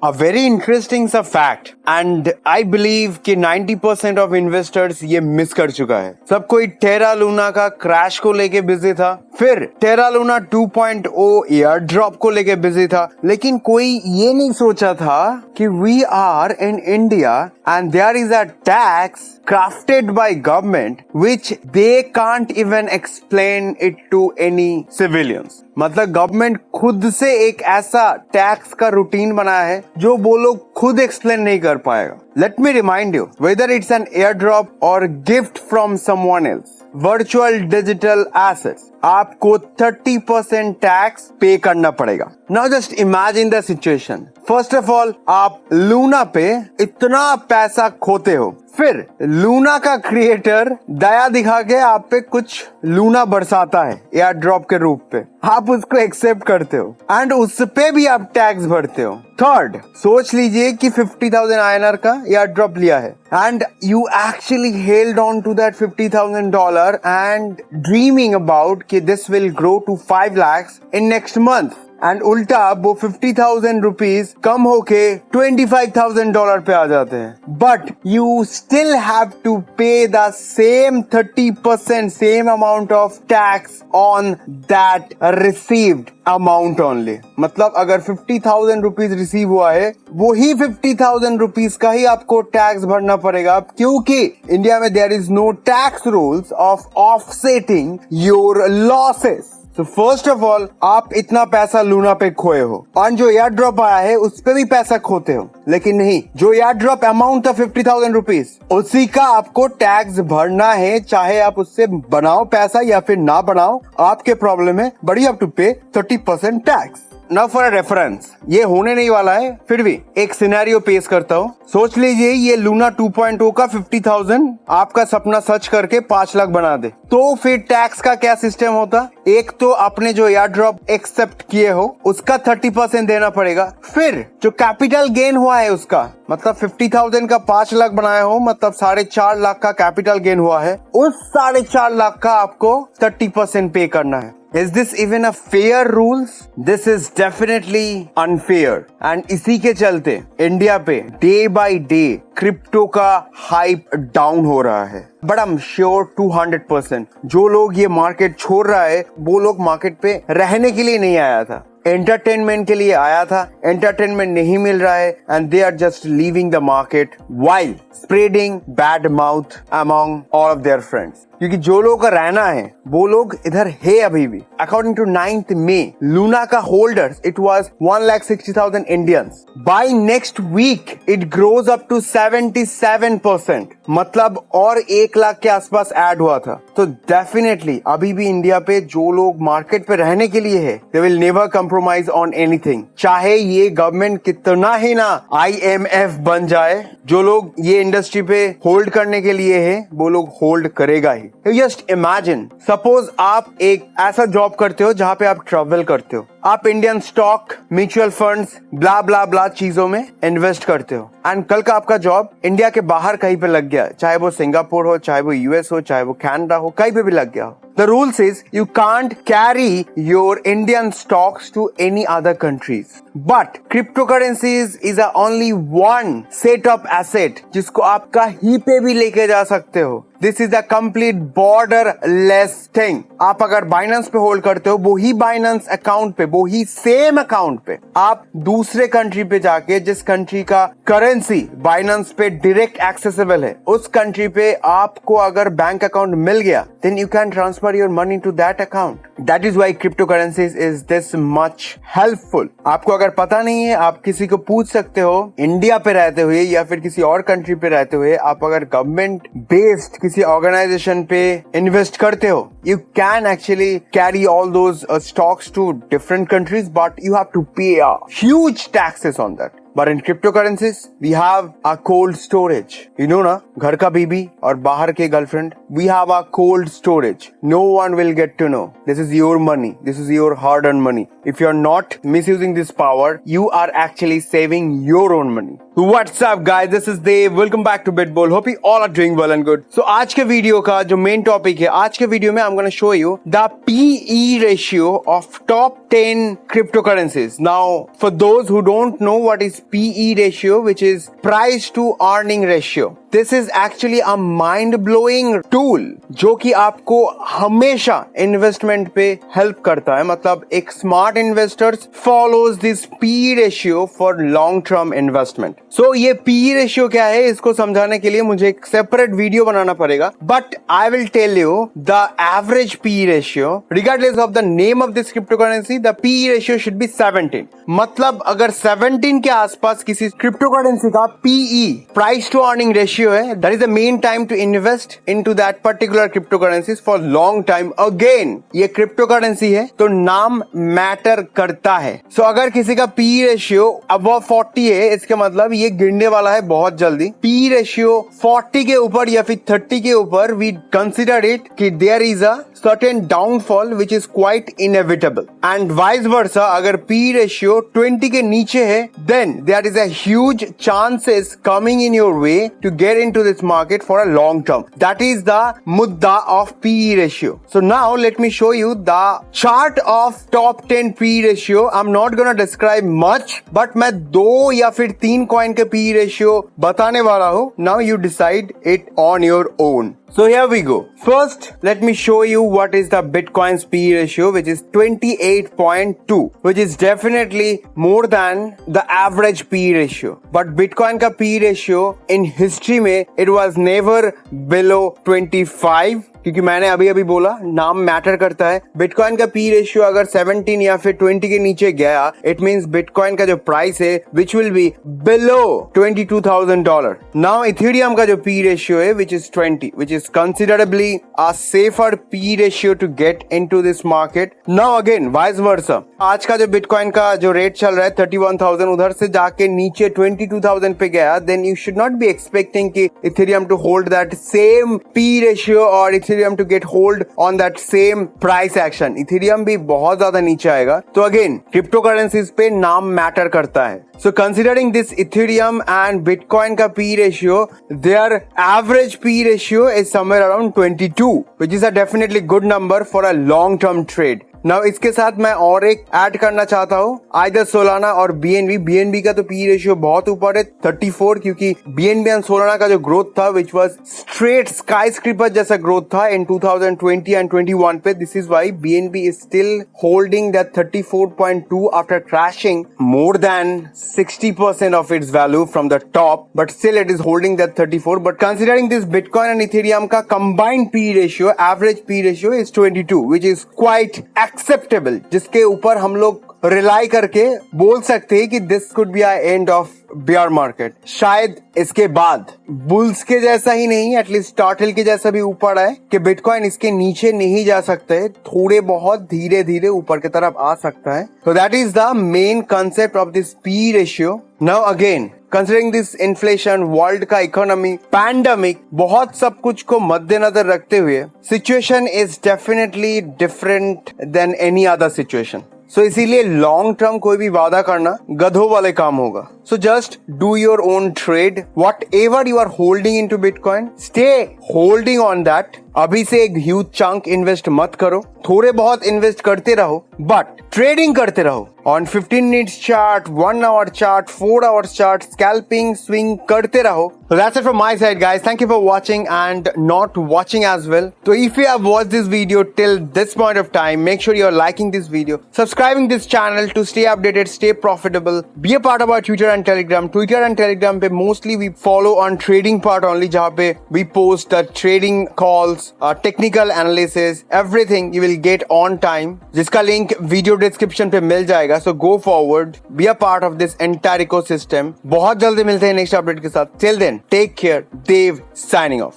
A very interesting सा fact and I believe कि 90% of investors ये मिस कर चुका है। सब कोई टेरा लूना का क्रैश को लेके बिजी था, फिर टेरा लूना 2.0 एयर ड्रॉप को लेके बिजी था, लेकिन कोई ये नहीं सोचा था कि we are in India and there is a tax crafted by government which they can't even explain it to any civilians। मतलब गवर्नमेंट खुद से एक ऐसा टैक्स का रूटीन बनाया है जो वो लोग खुद एक्सप्लेन नहीं कर पाएगा। Let me remind you, whether it's an air drop or gift from someone else, virtual digital assets, आपको 30% टैक्स पे करना पड़ेगा। Now just imagine the situation. First of all, आप लूना पे इतना पैसा खोते हो, फिर लूना का क्रिएटर दया दिखा के आप पे कुछ लूना बरसाता है एयर ड्रॉप के रूप पे, आप उसको एक्सेप्ट करते हो एंड उस पे भी आप टैक्स भरते हो। थर्ड, सोच लीजिए कि 50,000 INR का एयर ड्रॉप लिया है and you actually held on to that $50,000 and dreaming about कि this will grow to 5 lakhs in next month, and उल्टा वो 50,000 रुपीज कम होके $25,000 पे आ जाते हैं। But you still have to pay the same 30% same amount of tax on that received amount only. मतलब अगर 50,000 रुपीज रिसीव हुआ है, वो ही 50,000 रुपीज का ही आपको टैक्स भरना पड़ेगा, क्योंकि इंडिया में there is no tax rules of offsetting your losses. तो फर्स्ट ऑफ ऑल, आप इतना पैसा लूना पे खोए हो और जो एयर ड्रॉप आया है उस पे भी पैसा खोते हो, लेकिन नहीं, जो एयर ड्रॉप अमाउंट था 50,000 रुपीज, उसी का आपको टैक्स भरना है, चाहे आप उससे बनाओ पैसा या फिर ना बनाओ, आपके प्रॉब्लम है, बट यू हैव टू पे 30% tax. Now for a reference, ये होने नहीं वाला है, फिर भी एक सिनेरियो पेश करता हूँ। सोच लीजिए ये लूना 2.0 का 50,000 आपका सपना सच करके 5 लाख बना दे, तो फिर टैक्स का क्या सिस्टम होता? एक तो आपने जो एयर ड्रॉप एक्सेप्ट किए हो उसका 30% देना पड़ेगा, फिर जो कैपिटल गेन हुआ है उसका, मतलब 50,000 का 5 लाख बनाया हो, मतलब 4.5 लाख का कैपिटल गेन हुआ है, उस 4.5 लाख का आपको 30% पे करना है। Is this even a fair rules? This is definitely unfair. And इसी के चलते इंडिया पे डे बाय डे क्रिप्टो का हाइप डाउन हो रहा है। बट आई एम श्योर 200% जो लोग ये मार्केट छोड़ रहा है, वो लोग मार्केट पे रहने के लिए नहीं आया था, एंटरटेनमेंट के लिए आया था। एंटरटेनमेंट नहीं मिल रहा है and they are just leaving the market while spreading bad mouth among all of their friends. क्योंकि जो लोगों का रहना है वो लोग इधर है अभी भी। According to 9th May, Luna का holders it was 1,60,000 Indians. By next week it grows up to 77%, मतलब और 1 लाख के आसपास ऐड हुआ था। तो डेफिनेटली अभी भी इंडिया पे जो लोग मार्केट पे रहने के लिए है, they will never compromise on anything, चाहे ये गवर्नमेंट कितना ही ना IMF बन जाए। जो लोग ये इंडस्ट्री पे होल्ड करने के लिए है, वो लोग होल्ड करेगा ही। जस्ट इमेजिन, सपोज आप एक ऐसा जॉब करते हो जहाँ पे आप ट्रैवल करते हो, आप इंडियन स्टॉक, म्यूचुअल फंड्स, ब्ला ब्ला ब्ला चीजों में इन्वेस्ट करते हो, एंड कल का आपका जॉब इंडिया के बाहर कहीं पे लग गया, चाहे वो सिंगापुर हो, चाहे वो US हो, चाहे वो कनाडा हो, कहीं पे भी लग गया हो। The rules is you can't carry your Indian stocks to any other countries. But cryptocurrencies is a only one set of asset जिसको आप कहीं पे भी लेके जा सकते हो। This is a complete borderless thing. आप अगर बाइनेंस पे होल्ड करते हो, वो ही बाइनेंस अकाउंट पे, वो ही सेम अकाउंट पे आप दूसरे कंट्री पे जाके, जिस कंट्री का करेंसी बाइनेंस पे डायरेक्ट एक्सेसिबल है, उस कंट्री पे आपको अगर बैंक अकाउंट मिल गया, then you can transfer your money to that account. That is why cryptocurrencies is this much helpful. आपको अगर पता नहीं है, आप किसी को पूछ सकते हो, इंडिया पे रहते हुए या फिर किसी और कंट्री पे रहते हुए, आप अगर गवर्नमेंट बेस्ड किसी ऑर्गेनाइजेशन पे इन्वेस्ट करते हो, you can actually carry all those stocks to different countries, but you have to pay huge taxes on that. But in cryptocurrencies, we have a cold storage. You know ना, घर का बीबी और बाहर के girlfriend, we have a cold storage. No one will get to know. This is your money. This is your hard-earned money. If you're not misusing this power, you are actually saving your own money. What's up guys, this is Dev. Welcome back to BitBull. Hope you all are doing well and good. So आज के video का जो main topic है, आज के video में I'm gonna show you the PE ratio of top 10 cryptocurrencies. Now for those who don't know what is is PE ratio, which is price to earning ratio. This is actually a mind-blowing tool जो कि आपको हमेशा investment पे help करता है. मतलब एक smart investors follows this PE ratio for long term investment. So ये PE रेशियो क्या है, इसको समझाने के लिए मुझे एक सेपरेट वीडियो बनाना पड़ेगा. But I will tell you the average PE ratio regardless of the name of this crypto currency. The PE ratio should be 17. मतलब अगर 17 के आसपास किसी क्रिप्टो करेंसी का PE price to earning ratio है, that is the main time to invest into that particular cryptocurrencies for long time. Again, ये crypto currency है तो नाम मैटर करता है. सो अगर किसी का PE रेशियो above 40 है, इसके मतलब ये गिरने वाला है बहुत जल्दी. PE रेशियो 40 के ऊपर या फिर 30 के ऊपर we consider it कि there is a certain downfall which is quite inevitable. And vice versa, अगर PE रेशियो 20 के नीचे है, then there is a huge chances coming in your way to get into this market for a long term. That is the mudda of PE ratio. So now let me show you the chart of top 10 PE ratio. I'm not gonna describe much, but मैं 2 या फिर 3 coin के PE ratio बताने वाला हूँ. Now you decide it on your own. So here we go. First, let me show you what is the Bitcoin's PE ratio, which is 28.2, which is definitely more than the average PE ratio. But Bitcoin का PE ratio in history में it was never below 25. क्योंकि मैंने अभी अभी बोला नाम matter करता है. बिटकॉइन का PE रेशियो अगर 17 या फिर 20 के नीचे गया, इट मींस बिटकॉइन का जो प्राइस है which will be below $22,000. Now Ethereum का जो PE रेशियो है which is 20, which is considerably a safer PE ratio to get into this market. Now again vice versa, आज का जो बिटकॉइन का जो रेट चल रहा है 31,000, उधर से जाके नीचे 22,000 पे गया, then you should not be expecting कि Ethereum to hold that same PE ratio or Ethereum to get hold on that same price action. Ethereum भी बहुत ज्यादा नीचे आएगा. तो अगेन क्रिप्टो करेंसीज पे नाम मैटर करता है. So considering this Ethereum and Bitcoin का PE ratio, their average PE ratio is somewhere around 22, which is a definitely good number for a long term trade. Now इसके साथ मैं और एक ऐड करना चाहता हूँ, आइदर सोलाना और BNB का तो PE रेशियो बहुत ऊपर है 34, क्योंकि BNB एंड सोलाना का जो ग्रोथ था which was straight sky scraper जैसा ग्रोथ था इन 2020 एंड 21 पे. This is why BNB is still holding that 34.2 after crashing more than 60% of its value from the top, but still it is holding that 34. But considering this Bitcoin and Ethereum का combined PE ratio, average PE ratio is 22, which is quite acceptable, जिसके ऊपर हम लोग rely करके बोल सकते हैं कि this could be end of beer market. शायद इसके बाद बुल्स के जैसा ही नहीं, एटलीस्ट टर्टल के जैसा भी ऊपर आए कि बिटकॉइन इसके नीचे नहीं जा सकते, थोड़े बहुत धीरे धीरे ऊपर की तरफ आ सकता है. तो that is the main concept of this PE ratio. Now again considering this inflation, world का इकोनॉमी, पैंडेमिक, बहुत सब कुछ को मद्देनजर रखते हुए situation is definitely different than any other situation. So इसीलिए लॉन्ग टर्म कोई भी वादा करना गधों वाले काम होगा. So just do your own trade. Whatever you are holding into bitcoin, stay holding on that. अभी से एक ह्यूज चंक इन्वेस्ट मत करो, थोड़े बहुत इन्वेस्ट करते रहो, बट ट्रेडिंग करते रहो on 15 minutes chart, 1 hour chart, 4 hours chart, scalping swing करते रहो. So that's it from my side, guys. Thank you for watching and not watching as well. So if you have watched this video till this point of time, make sure you're liking this video, subscribing this channel to stay updated, stay profitable, be a part of our Twitter and Telegram. Twitter and Telegram पे mostly we follow on trading part only, जहाँ पे we post the trading calls, technical analysis, everything you will get on time, जिसका link video description पे मिल जाएगा. So go forward, be a part of this entire ecosystem. बहुत जल्दी मिलते हैं next update के साथ. Till then, take care. Dave signing off.